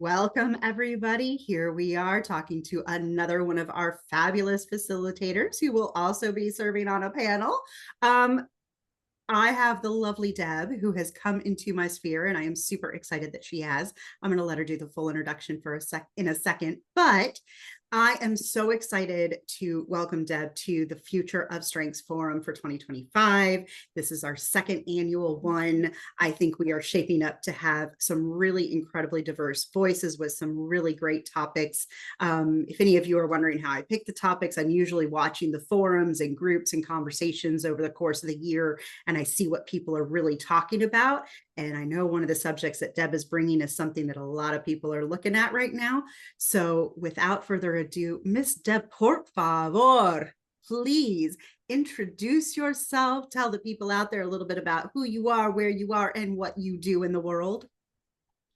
Welcome, everybody. Here we are talking to another one of our fabulous facilitators who will also be serving on a panel. I have the lovely Deb who has come into my sphere, and I am super excited that she has. I'm going to let her do the full introduction in a second, but I am so excited to welcome Deb to the Future of Strengths Forum for 2025. This is our second annual one. I think we are shaping up to have some really incredibly diverse voices with some really great topics. If any of you are wondering how I pick the topics, I'm usually watching the forums and groups and conversations over the course of the year, and I see what people are really talking about. And I know one of the subjects that Deb is bringing is something that a lot of people are looking at right now. So without further ado, Miss Deb, por favor, please introduce yourself. Tell the people out there a little bit about who you are, where you are, and what you do in the world.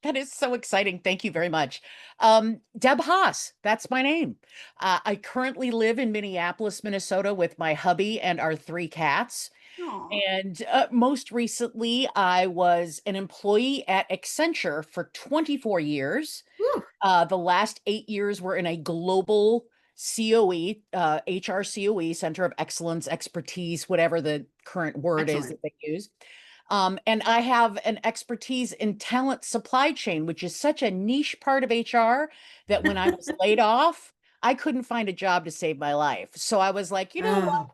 That is so exciting. Thank you very much. Deb Haas, that's my name. I currently live in Minneapolis, Minnesota with my hubby and our 3 cats. Aw. And most recently, I was an employee at Accenture for 24 years. Whew. The last 8 years were in a global COE, HR COE, Center of Excellence, Expertise, whatever the current word is Excellent. that they use. And I have an expertise in talent supply chain, which is such a niche part of HR that when I was laid off, I couldn't find a job to save my life. So I was like, you know what? Oh,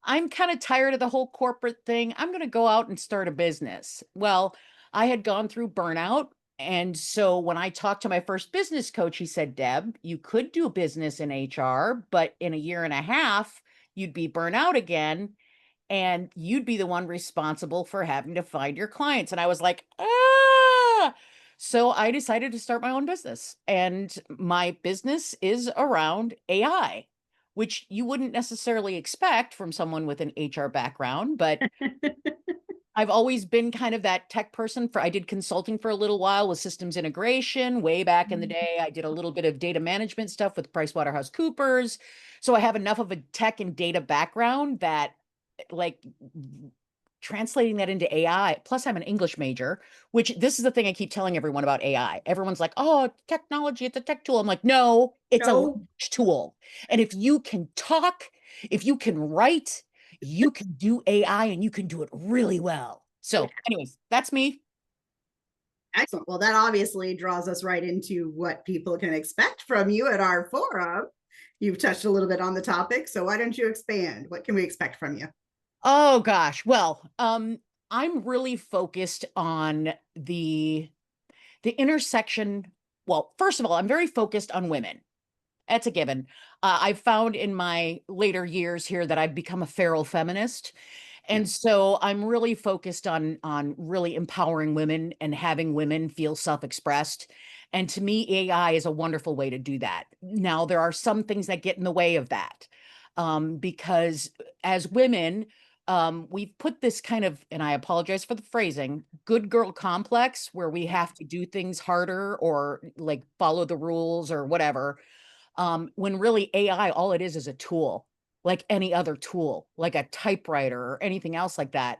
I'm kind of tired of the whole corporate thing. I'm going to go out and start a business. Well, I had gone through burnout. And so when I talked to my first business coach, he said, Deb, you could do business in HR, but in a year and a half, you'd be burnt out again and you'd be the one responsible for having to find your clients. And I was like, ah. So I decided to start my own business. And my business is around AI, which you wouldn't necessarily expect from someone with an HR background, but I've always been kind of that tech person. I did consulting for a little while with systems integration way back in the day. I did a little bit of data management stuff with PricewaterhouseCoopers. So I have enough of a tech and data background that like translating that into AI. Plus I'm an English major, which this is the thing I keep telling everyone about AI. Everyone's like, "Oh, technology, it's a tech tool." I'm like, "No, it's a no. language tool." And if you can talk, if you can write, you can do AI and you can do it really well. Yeah. So, anyways, that's me. Excellent. Well, that obviously draws us right into what people can expect from you at our forum. You've touched a little bit on the topic, so why don't you expand? What can we expect from you? Oh gosh. Well, I'm really focused on the intersection. Well, first of all, I'm very focused on women. That's a given. I've found in my later years here that I've become a feral feminist. Yeah. And so I'm really focused on really empowering women and having women feel self-expressed. And to me, AI is a wonderful way to do that. Now, there are some things that get in the way of that. Because as women, we've put this kind of, and I apologize for the phrasing, good girl complex where we have to do things harder or like follow the rules or whatever, when really AI, all it is a tool, like any other tool, like a typewriter or anything else like that.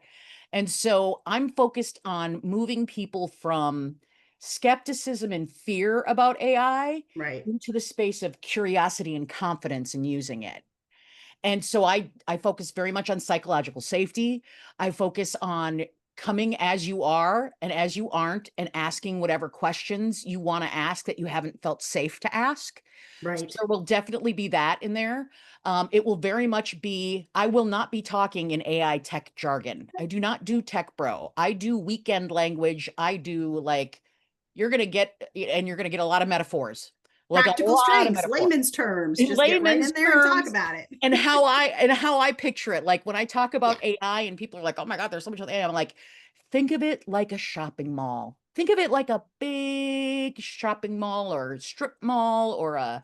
And so I'm focused on moving people from skepticism and fear about AI Right. into the space of curiosity and confidence in using it. And so I focus very much on psychological safety. I focus on coming as you are and as you aren't and asking whatever questions you want to ask that you haven't felt safe to ask. So Right. there will definitely be that in there. It will very much be, I will not be talking in AI tech jargon. I do not do tech bro. I do weekend language. I do like, you're going to get, and you're going to get a lot of metaphors, like a Practical lot of strengths, metaphors layman's terms. in Just get right layman's in there and talk terms about it. and how I picture it. Like when I talk Yeah. about AI and people are like, "Oh my God, there's so much with AI." I'm like, think of it like a shopping mall. Think of it like a big shopping mall or strip mall or a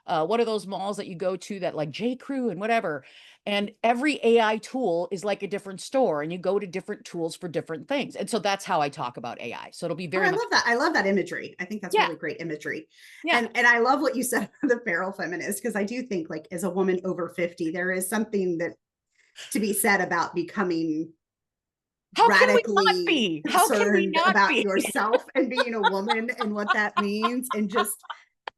what are those malls that you go to that like J. Crew and whatever. And every AI tool is like a different store, and you go to different tools for different things. And so that's how I talk about AI. So it'll be Oh, very I much, love that. I love that imagery. I think that's yeah, really great imagery. yeah. And I love what you said about the feral feminist, because I do think like as a woman over 50, there is something that to be said about becoming How can we not radically be? How can we concerned not about be? yourself and being a woman and what that means, and just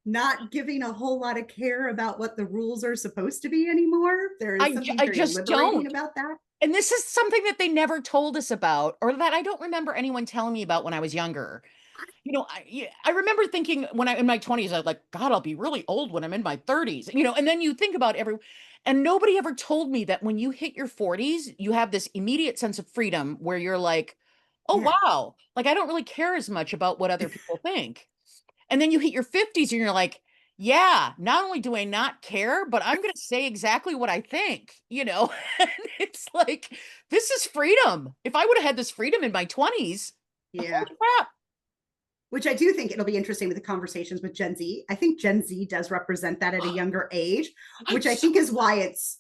not giving a whole lot of care about what the rules are supposed to be anymore. There is something I very just liberating don't. about that. And this is something that they never told us about, or that I don't remember anyone telling me about when I was younger. I remember thinking when I in my 20s, I was like, God, I'll be really old when I'm in my 30s. And then you think about and nobody ever told me that when you hit your 40s, you have this immediate sense of freedom where you're like, oh, Yeah. wow, like I don't really care as much about what other people think. And then you hit your 50s and you're like, yeah, not only do I not care, but I'm going to say exactly what I think, And it's like, this is freedom. If I would have had this freedom in my 20s, Yeah. holy crap. Which I do think it'll be interesting with the conversations with Gen Z. I think Gen Z does represent that at a younger age, I'm which I so think is why it's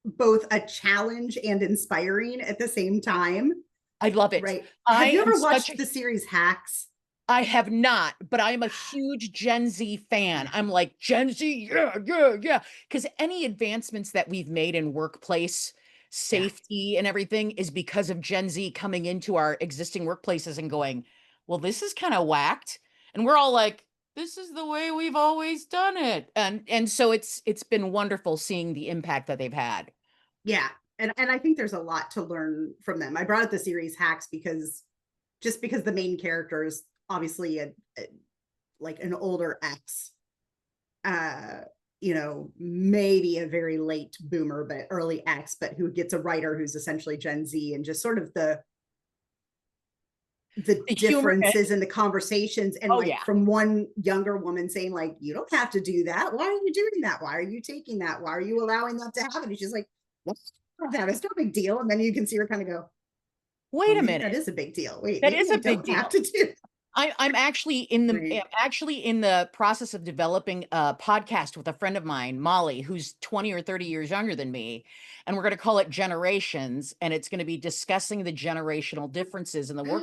both a challenge and inspiring at the same time. I love it. Right. I Have you am ever such watched a the series Hacks? I have not, but I am a huge Gen Z fan. I'm like, Gen Z, yeah, yeah, yeah. Because any advancements that we've made in workplace Yeah. safety and everything is because of Gen Z coming into our existing workplaces and going, well, this is kind of whacked. And we're all like, this is the way we've always done it. And so it's been wonderful seeing the impact that they've had. Yeah. And I think there's a lot to learn from them. I brought up the series Hacks because the main character is obviously like an older ex, uh, maybe a very late boomer, but early X, but who gets a writer who's essentially Gen Z, and just sort of the The humor, differences in the conversations, and oh like yeah. from one younger woman saying like, you don't have to do that, why are you doing that, why are you taking that, why are you allowing that to happen? And she's like, what's that, it's no big deal. And then you can see her kind of go, oh, Wait a maybe minute. that is a big deal, wait, That maybe is I a big don't have deal. to do I'm right. actually in the process of developing a podcast with a friend of mine, Molly, who's 20 or 30 years younger than me, and we're going to call it Generations, and it's going to be discussing the generational differences in the work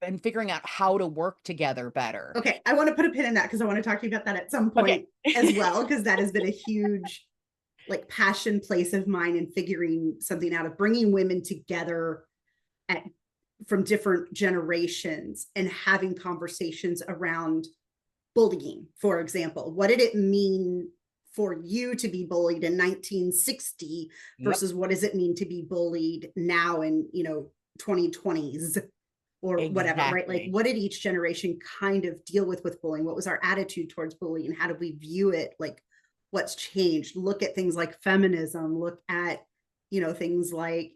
and figuring out how to work together better. Okay, I want to put a pin in that because I want to talk to you about that at some Okay. point as well, because that has been a huge like passion place of mine in figuring something out, of bringing women together at from different generations and having conversations around bullying. For example, what did it mean for you to be bullied in 1960 Yep. versus what does it mean to be bullied now in 2020s or whatever, right? Like, Exactly. what did each generation kind of deal with bullying? What was our attitude towards bullying? How do we view it? Like, what's changed? Look at things like feminism, look at things like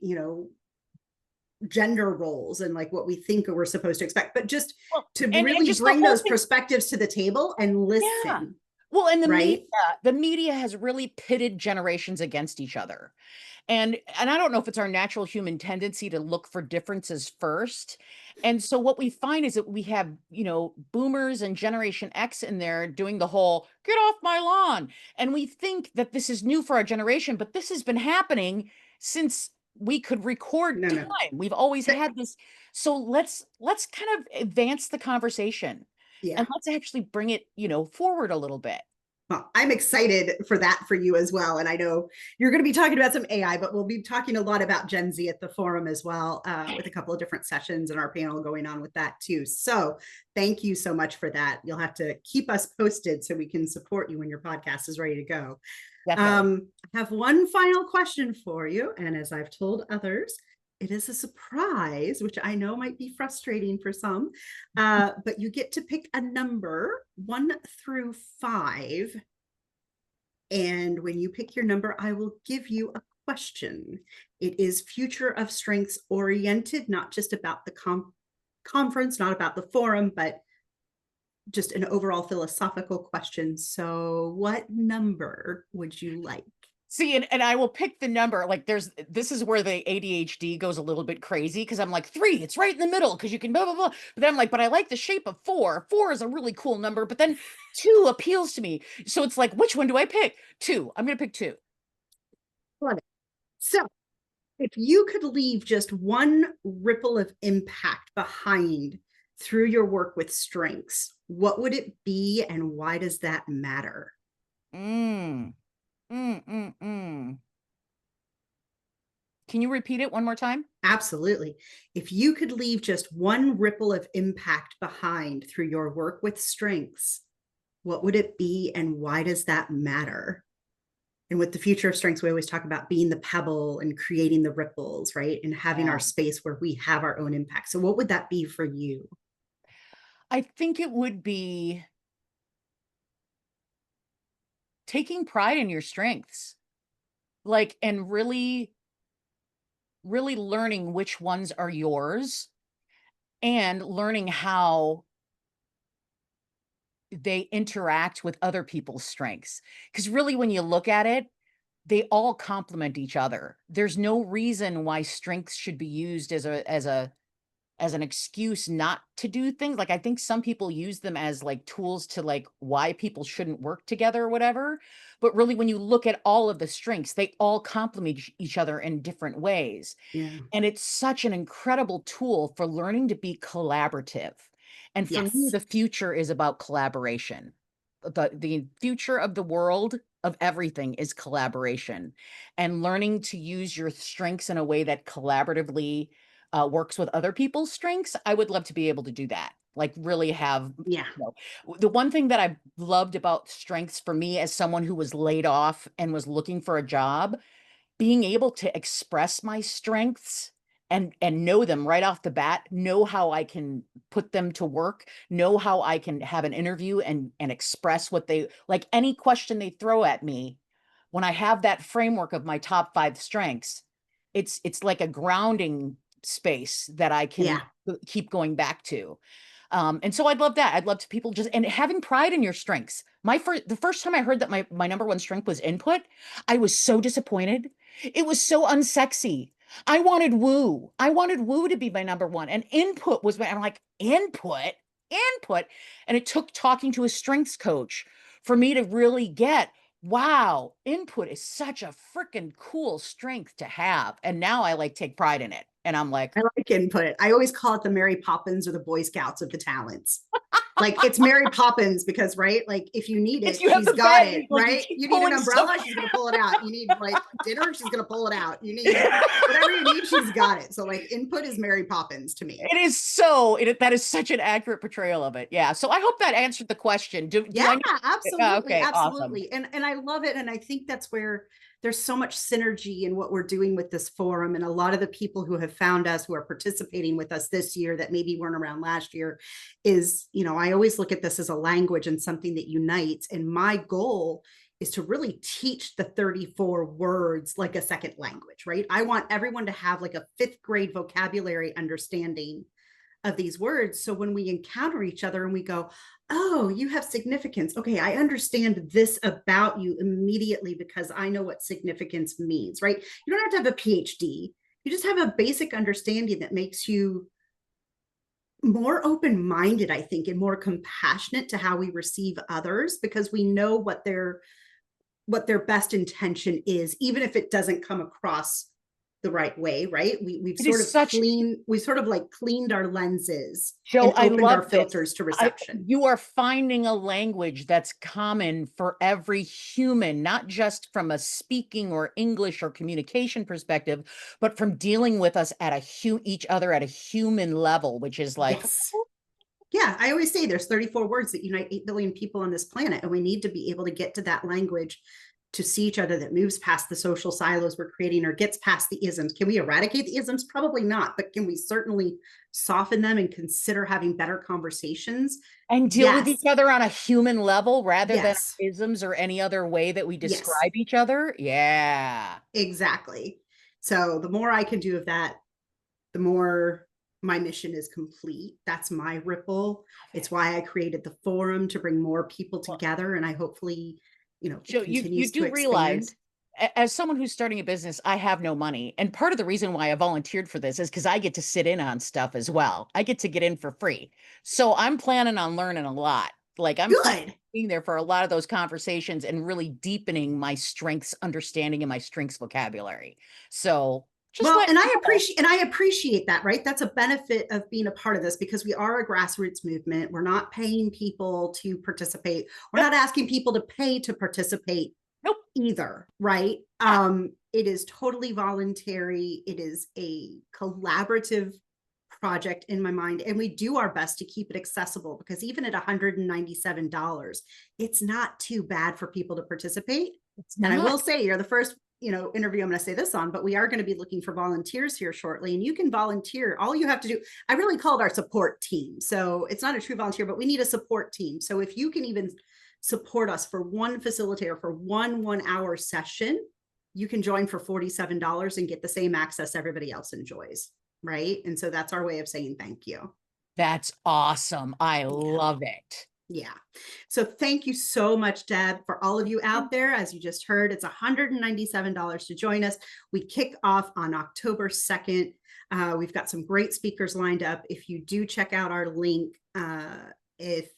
gender roles and like what we think we're supposed to expect, but just Well, to and really just the bring whole those thing. perspectives to the table and Yeah. listen, Well, and right? the media has really pitted generations against each other. And I don't know if it's our natural human tendency to look for differences first. And so what we find is that we have, boomers and Generation X in there doing the whole get off my lawn. And we think that this is new for our generation, but this has been happening since we could record No, time. no. We've always But had this. So let's kind of advance the conversation yeah, and let's actually bring it, forward a little bit. well, I'm excited for that for you as well. And I know you're going to be talking about some AI, but we'll be talking a lot about Gen Z at the forum as well, with a couple of different sessions and our panel going on with that too. So thank you so much for that. You'll have to keep us posted so we can support you when your podcast is ready to go. Definitely. I have one final question for you. And as I've told others, it is a surprise, which I know might be frustrating for some, but you get to pick a number 1 through 5. And when you pick your number, I will give you a question. It is future of strengths oriented, not just about the conference, not about the forum, but just an overall philosophical question. So, what number would you like? See, and I will pick the number. Like this is where the ADHD goes a little bit crazy because I'm like 3, it's right in the middle because you can blah blah blah. But then I'm like, but I like the shape of 4. 4 is a really cool number, but then 2 appeals to me. So it's like, which one do I pick? 2. I'm gonna pick 2. Love it. So, if you could leave just one ripple of impact behind through your work with strengths, what would it be and why does that matter? Mm. Mm, mm, mm. Can you repeat it one more time? Absolutely. If you could leave just one ripple of impact behind through your work with strengths, what would it be and why does that matter? And with the future of strengths, we always talk about being the pebble and creating the ripples, right? And having our Yeah. space where we have our own impact. So, what would that be for you? I think it would be taking pride in your strengths, like, and really learning which ones are yours and learning how they interact with other people's strengths. Because really, when you look at it, they all complement each other. There's no reason why strengths should be used as an excuse not to do things. Like, I think some people use them as like tools to like why people shouldn't work together or whatever. But really, when you look at all of the strengths, they all complement each other in different ways. Yeah. And it's such an incredible tool for learning to be collaborative. And for me, Yes. the future is about collaboration. The future of the world of everything is collaboration, and learning to use your strengths in a way that collaboratively works with other people's strengths. I would love to be able to do that. Like really have, Yeah. the one thing that I loved about strengths for me as someone who was laid off and was looking for a job, being able to express my strengths and know them right off the bat, know how I can put them to work, know how I can have an interview and express what they like, any question they throw at me. When I have that framework of my top 5 strengths, it's like a grounding space that I can Yeah. keep going back to. And so I'd love that. I'd love to people just and having pride in your strengths. The first time I heard that my number one strength was input, I was so disappointed. It was so unsexy. I wanted woo. I wanted woo to be my number one, and input was my. I'm like input, and it took talking to a strengths coach for me to really get. Wow, input is such a freaking cool strength to have, and now I like take pride in it, and I'm like, I like input. I always call it the Mary Poppins or the Boy Scouts of the talents. Like it's Mary Poppins because, right? Like if you need if it, you have she's the got bag, it, like you right? keep You need an pulling stuff. umbrella, she's going to pull it out. You need like dinner, she's going to pull it out. You need whatever you need, she's got it. So like input is Mary Poppins to me. It is so that is such an accurate portrayal of it. Yeah. So I hope that answered the question. Do Yeah, I need absolutely, okay, awesome. absolutely. And I love it. And I think that's where there's so much synergy in what we're doing with this forum. And a lot of the people who have found us, who are participating with us this year that maybe weren't around last year, is, I always look at this as a language and something that unites. And my goal is to really teach the 34 words like a second language, right? I want everyone to have like a fifth grade vocabulary understanding of these words. So when we encounter each other and we go, oh, you have significance. Okay, I understand this about you immediately because I know what significance means, right? You don't have to have a PhD. You just have a basic understanding that makes you more open-minded, I think, and more compassionate to how we receive others because we know what their best intention is, even if it doesn't come across the right way, right? We've It sort is of such cleaned our lenses Joe, and I opened our love this. filters to reception. You are finding a language that's common for every human, not just from a speaking or English or communication perspective, but from dealing with us at each other at a human level, which is like, Yes. Yeah, I always say there's 34 words that unite 8 billion people on this planet, and we need to be able to get to that language to see each other that moves past the social silos we're creating or gets past the isms. Can we eradicate the isms? Probably not, but can we certainly soften them and consider having better conversations? and deal with each Yes. other on a human level rather than Yes. isms or any other way that we Yes. describe each other. Yeah. Exactly. So the more I can do of that, the more my mission is complete. That's my ripple. It's why I created the forum to bring more people Well, together. And I hopefully, it Joe, you continues to do expand. realize, as someone who's starting a business, I have no money. And part of the reason why I volunteered for this is because I get to sit in on stuff as well. I get to get in for free. So I'm planning on learning a lot. Like I'm planning Good. on being there for a lot of those conversations and really deepening my strengths understanding and my strengths vocabulary. So just Well, let and you know. I appreciate that, right? That's a benefit of being a part of this because we are a grassroots movement. We're not paying people to participate. We're Nope, not asking people to pay to participate. nope. either, right? Yeah. It is totally voluntary. It is a collaborative project in my mind, and we do our best to keep it accessible, because even at $197, it's not too bad for people to participate. It's And I will not. say, you're the first interview I'm going to say this on, but we are going to be looking for volunteers here shortly, and you can volunteer. All you have to do, I really called our support team, so it's not a true volunteer, but we need a support team. So if you can even support us for one facilitator for 1 hour session, you can join for $47 and get the same access everybody else enjoys, right? And so that's our way of saying thank you. That's awesome. I Yeah. love it. Yeah. So thank you so much, Deb. For all of you out there, as you just heard, it's $197 to join us. We kick off on October 2nd. We've got some great speakers lined up. If you do check out our link, if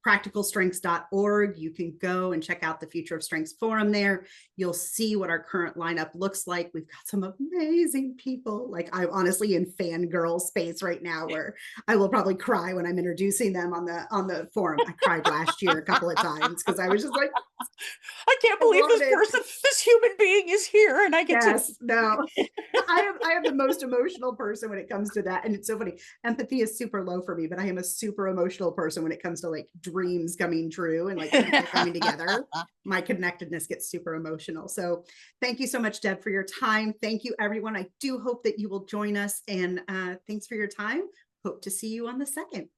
practicalstrengths.org, you can go and check out the Future of Strengths forum there. You'll see what our current lineup looks like. We've got some amazing people. Like, I'm honestly in fangirl space right now, where I will probably cry when I'm introducing them on the forum. I cried last year a couple of times because I was just like, I can't I believe love this it. person, this human being is here and I get Yes, to. no. I am the most emotional person when it comes to that. And it's so funny. Empathy is super low for me, but I am a super emotional person when it comes to like dreams coming true and like people coming together. My connectedness gets super emotional. So thank you so much, Deb, for your time. Thank you, everyone. I do hope that you will join us. And thanks for your time. Hope to see you on the 2nd.